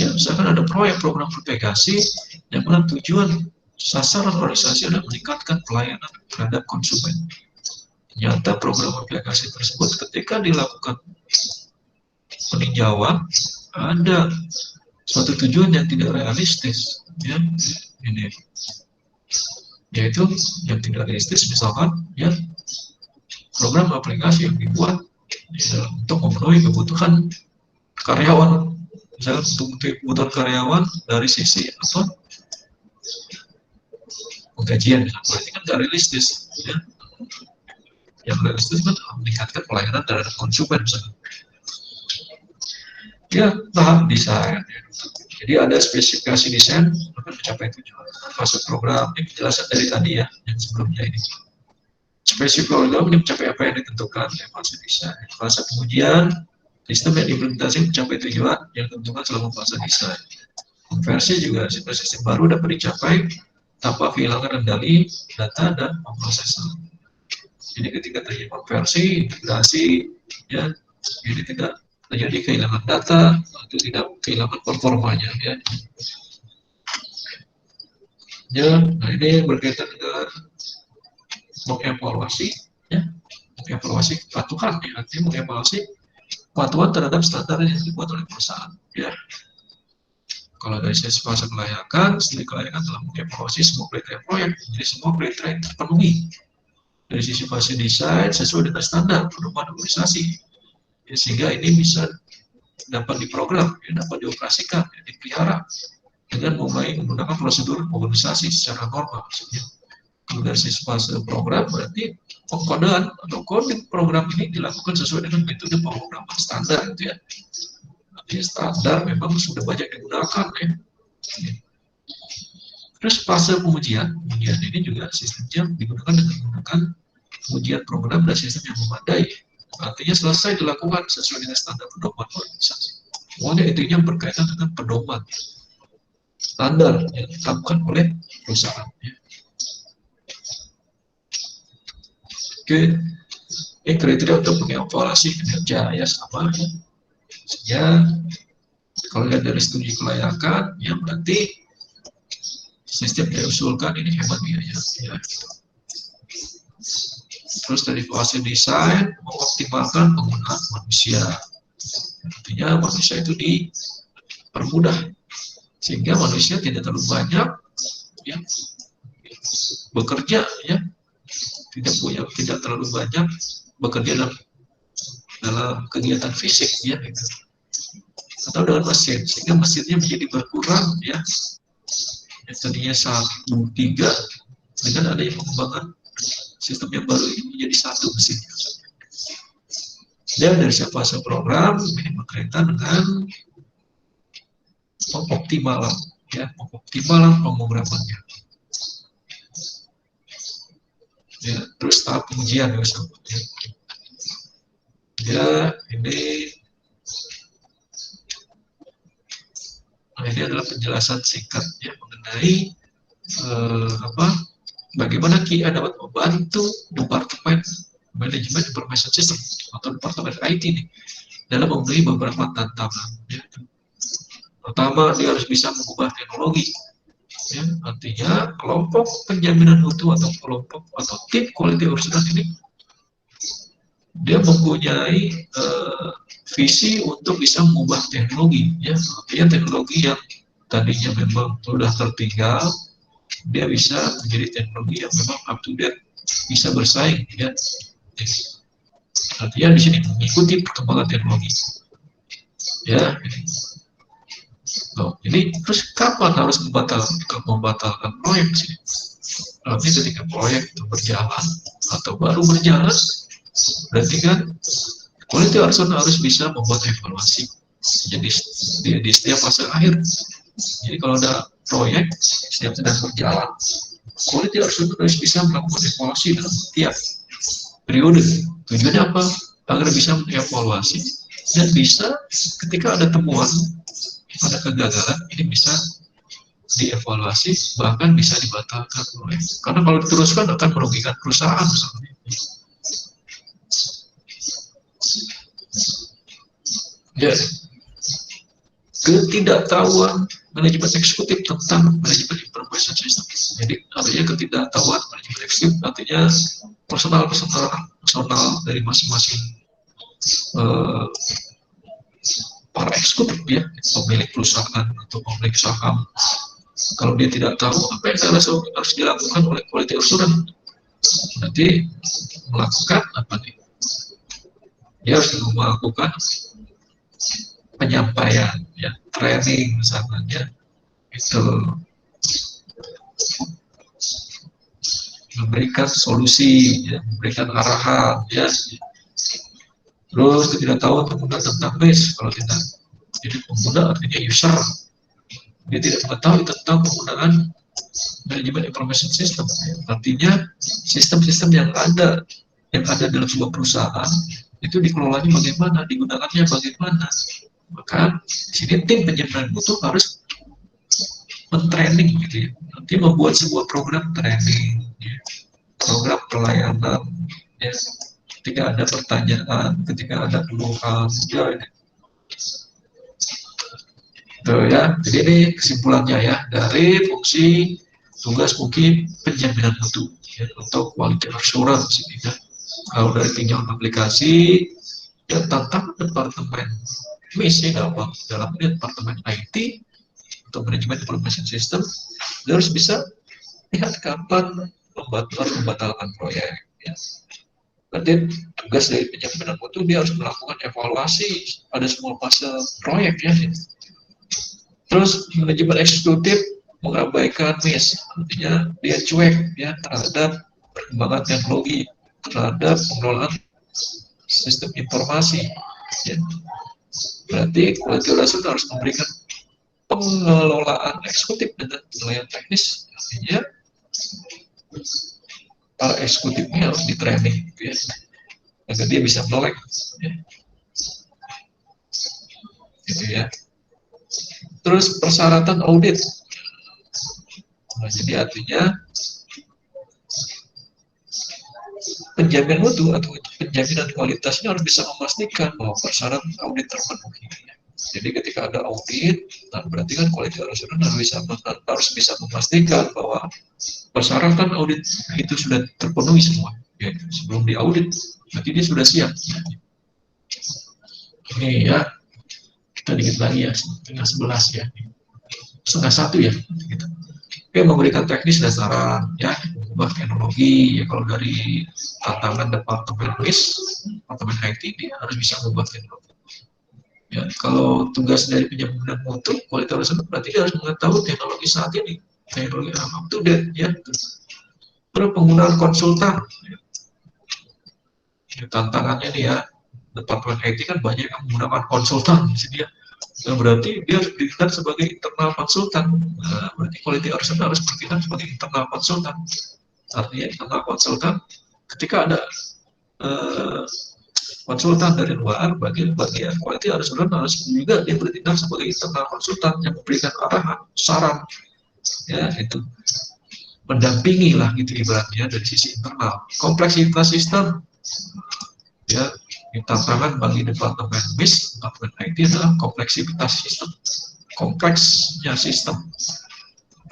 Ya, misalkan ada proyek program aplikasi yang mana tujuan sasaran organisasi adalah meningkatkan pelayanan terhadap konsumen. Ternyata program aplikasi tersebut ketika dilakukan peninjauan ada suatu tujuan yang tidak realistis, ya ini, yaitu yang tidak realistis misalkan ya program aplikasi yang dibuat ya, untuk memenuhi kebutuhan karyawan, misalnya untuk kebutuhan karyawan dari sisi apa penggajian, berarti kan tidak realistis ya. Yang realistis kan meningkatkan pelayanan terhadap konsumen misalnya. Ya, tahap desain. Jadi ada spesifikasi desain untuk mencapai tujuan. Fase program ini penjelasan dari tadi ya, yang sebelumnya ini. Spesifikasi program ini mencapai apa yang ditentukan ya, fase desain. Fase pengujian, sistem yang diimplementasi mencapai tujuan yang ditentukan selama fase desain. Konversi juga sistem baru dapat dicapai tanpa kehilangan kendali data dan pemrosesan. Jadi ketika terjadi konversi, integrasi, ya, jadi tidak terjadi kehilangan data atau tidak kehilangan performanya, ya. Ya, nah ini berkaitan dengan mengevaluasi, ya, mengevaluasi kepatuhan, ya, artinya mengevaluasi kepatuhan terhadap standar yang dibuat oleh perusahaan, ya. Kalau dari sisi fase kelayakan, setelah kelayakan telah mengevaluasi semua kriteria proyek, jadi semua kriteria terpenuhi. Dari sisi fase desain sesuai dengan standar pedoman organisasi, ya, sehingga ini bisa dapat diprogram, ya, dapat dioperasikan, ya, dipelihara dengan menggunakan prosedur organisasi secara normal. Maksudnya, kalau dari sisi fase program berarti pengkodean atau coding program ini dilakukan sesuai dengan metode pemrograman standar, gitu ya. Artinya standar memang sudah banyak digunakan, ya. Terus fase pengujian ini juga sistemnya digunakan dengan menggunakan pengujian program dan sistem yang memadai. Artinya selesai dilakukan sesuai dengan standar pedoman organisasi. Semuanya intinya berkaitan dengan pedoman standar yang ditetapkan oleh perusahaan. Oke, ini kriteria untuk mengevaluasi kinerja ya sama ya. Ya, kalau lihat dari studi kelayakan, ya berarti sistem yang diusulkan ini hemat biaya. Ya. Terus dari fase desain mengoptimalkan penggunaan manusia. Artinya manusia itu dipermudah sehingga manusia tidak terlalu banyak ya bekerja ya, tidak terlalu banyak bekerja dalam kegiatan fisik ya gitu. Atau dengan mesin sehingga mesinnya menjadi berkurang ya. Yang tadinya 1, 3 dengan adanya pengembangan sistem yang baru ini menjadi 1 mesin. Dan dari fase program ini berkaitan dengan pengoptimalan ya, pengoptimalan pemrogramannya. Ya, terus tahap pengujian ya, ya ini adalah penjelasan singkat ya mengenai bagaimana KIA dapat membantu departemen manajemen information system atau departemen IT ini dalam memenuhi beberapa tantangan. Ya. Pertama, dia harus bisa mengubah teknologi. Ya, artinya kelompok penjaminan mutu atau kelompok atau tim quality assurance ini dia mempunyai visi untuk bisa mengubah teknologi, ya, artinya teknologi yang tadinya memang sudah tertinggal, dia bisa menjadi teknologi yang memang up to date, bisa bersaing, ya. Artinya di sini mengikuti perkembangan teknologi, ya. Ini terus kapan harus membatalkan proyek sih? Artinya ketika proyek itu berjalan atau baru berjalan, berarti kan quality assurance harus bisa membuat evaluasi. Jadi di setiap fase akhir. Jadi kalau ada proyek setiap sedang berjalan, quality assurance harus bisa melakukan evaluasi dalam setiap periode. Tujuannya apa? Agar bisa mengevaluasi dan bisa ketika ada temuan, ada kegagalan, ini bisa dievaluasi, bahkan bisa dibatalkan proyek. Karena kalau diteruskan akan merugikan perusahaan misalnya. Ya, ketidaktahuan manajemen eksekutif tentang manajemen information system. Jadi artinya ketidaktahuan manajemen eksekutif artinya personal dari masing-masing para eksekutif, ya, pemilik perusahaan atau pemilik saham. Kalau dia tidak tahu apa yang harus dilakukan oleh quality assurance, nanti melakukan apa nih? Dia harus melakukan penyampaian, ya, training misalnya, itu memberikan solusi, ya, memberikan arahan, ya. Terus ketidaktahuan pengguna tentang BIS, kalau tidak, jadi pengguna artinya user, dia tidak mengetahui tentang penggunaan manajemen information system, artinya sistem-sistem yang ada dalam sebuah perusahaan itu dikelolanya bagaimana, digunakannya bagaimana. Maka di sini tim penjaminan mutu harus men-training, gitu ya, nanti membuat sebuah program training, ya, program pelayanan, ya, ketika ada pertanyaan, ketika ada keluhan, ya, tuh, ya. Jadi ini kesimpulannya, ya, dari fungsi tugas mungkin penjaminan mutu, ya, untuk quality assurance, ya. Kalau dari pinjam aplikasi, ya, tantangan departemen MIS, ya, dalam departemen IT atau manajemen information system, dia harus bisa lihat kapan membatalkan proyek, ya. Berarti tugas dari penjaminan mutu, dia harus melakukan evaluasi pada semua fase proyek, ya. Terus manajemen eksekutif mengabaikan MIS, artinya dia cuek, ya, terhadap perkembangan teknologi, terhadap pengelolaan sistem informasi, ya. Berarti quality assurance harus memberikan pengelolaan eksekutif dengan penilaian teknis, artinya para eksekutifnya harus di training, ya, agar dia bisa melek, ya. Gitu, ya. Terus persyaratan audit, nah, jadi artinya penjaminan mutu atau penjaminan kualitasnya harus bisa memastikan bahwa persyaratan audit terpenuhi. Jadi ketika ada audit, nah berarti kan quality assurance harus bisa memastikan bahwa persyaratan audit itu sudah terpenuhi semua, ya, sebelum diaudit, berarti dia sudah siap. Ini, ya, kita dikit lagi, ya, setengah 11, ya, setengah 1, ya, gitu. Oke, memberikan teknis dasaran, ya, mengubah teknologi, ya, kalau dari tantangan departemen WIS, departemen IT ini harus bisa mengubah teknologi. Ya, kalau tugas dari penjaminan mutu, quality assurance berarti dia harus mengetahui teknologi saat ini, teknologi up to date, ya. Terus penggunaan konsultan, ya, tantangannya nih, ya, departemen IT kan banyak yang menggunakan konsultan, jadi, ya, nah, berarti dia harus bertindak sebagai internal konsultan. Nah, berarti quality assurance harus bertindak sebagai internal konsultan. Artinya internal konsultan, ketika ada konsultan dari luar, bagian quality assurance harus juga dia bertindak sebagai internal konsultan yang memberikan arahan, saran, ya, itu mendampingi lah, gitu ibaratnya dari sisi internal. Kompleksitas sistem, ya, tantangan bagi departemen MIS, departemen IT adalah kompleksitas sistem, kompleksnya sistem.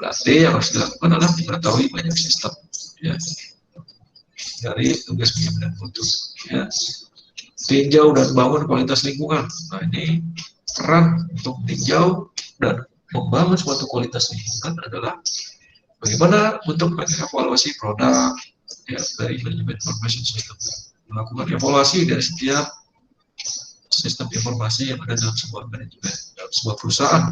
Berarti yang harus dilakukan adalah mengetahui banyak sistem, ya, dari tugas penjaminan mutu, ya. tinjau dan bangun kualitas lingkungan. Nah, ini peran untuk tinjau dan membangun suatu kualitas lingkungan adalah bagaimana untuk mengevaluasi produk ya, dari manajemen information system, melakukan evaluasi dari setiap sistem informasi yang ada dalam sebuah manajemen, dalam sebuah perusahaan.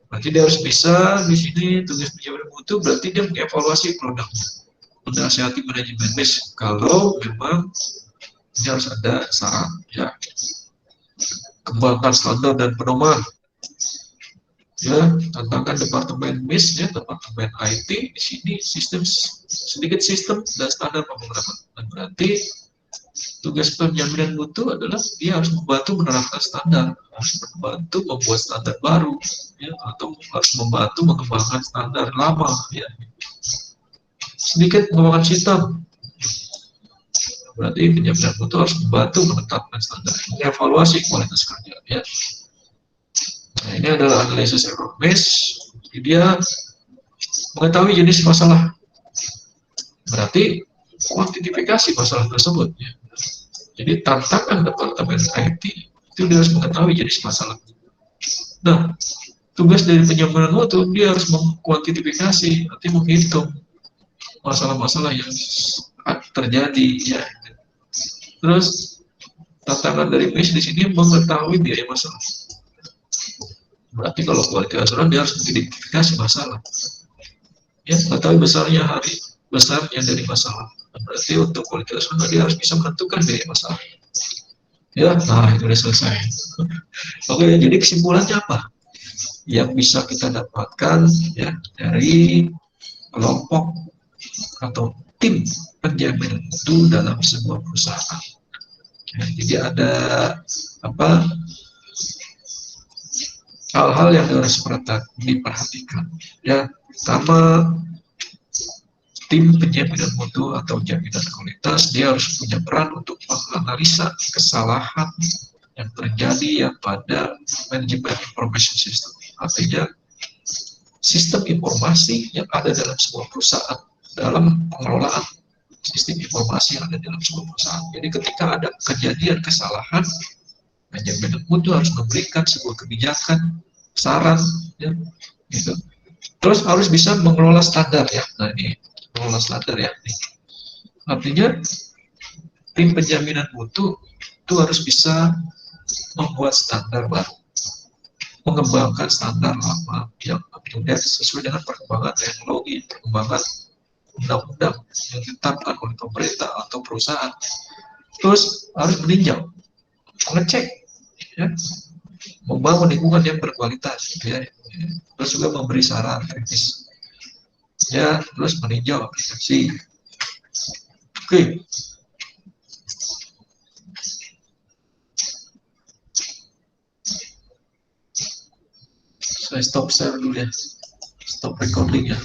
Berarti dia harus bisa di sini tugas manajemen mutu, berarti dia mengevaluasi produknya, menasihati manajemen risk kalau memang ini harus ada saran ya, kembangkan standar dan pedoman ya, tantangan departemen MIS ya, departemen IT di sini sedikit sistem dan standar pemrograman. Dan berarti tugas penjaminan mutu adalah dia harus membantu menerapkan standar, harus membantu membuat standar baru ya, atau harus membantu mengembangkan standar lama ya. Sedikit mengembangkan sistem, berarti penjaminan mutu harus membantu menetapkan standar, mengevaluasi kualitas kerja ya. Nah, ini adalah analisis error base. Dia mengetahui jenis masalah, berarti kuantifikasi masalah tersebut ya. Jadi tantangan departemen IT itu dia harus mengetahui jenis masalah. Nah, tugas dari penjaminan mutu dia harus mengkuantifikasi, nanti menghitung masalah-masalah yang terjadi ya. Terus tantangan dari MIS di sini mengetahui biaya masalah. Berarti kalau kualitas asuran dia harus mengidentifikasi masalah. Ya, mengetahui besarnya dari masalah. Berarti untuk kualitas asuran dia harus bisa menentukan biaya masalah. Ya, nah itu sudah selesai. Oke, jadi kesimpulannya apa? Yang bisa kita dapatkan ya dari kelompok atau tim penjamin mutu dalam sebuah perusahaan. Ya, jadi ada apa? Hal-hal yang harus diperhatikan. Ya, pertama, tim penjaminan mutu atau jaminan kualitas dia harus punya peran untuk menganalisa kesalahan yang terjadi ya pada manajemen information system. Artinya sistem informasi yang ada dalam sebuah perusahaan, dalam pengelolaan sistem informasi yang ada dalam sebuah perusahaan. Jadi ketika ada kejadian kesalahan, manajemen mutu harus memberikan sebuah kebijakan, saran, ya, gitu. Terus harus bisa mengelola standar ya. Nah ini mengelola standar ya. Artinya tim penjaminan mutu itu harus bisa membuat standar baru, mengembangkan standar lama yang up-to-date sesuai dengan perkembangan teknologi, perkembangan undang-undang yang ditetapkan oleh pemerintah atau perusahaan. Terus harus meninjau, mengecek, ya, membangun lingkungan yang berkualitas, gitu ya. Terus juga memberi saran kritis, ya, terus meninjau aplikasi. Oke. Saya stop share dulu ya, stop recording ya.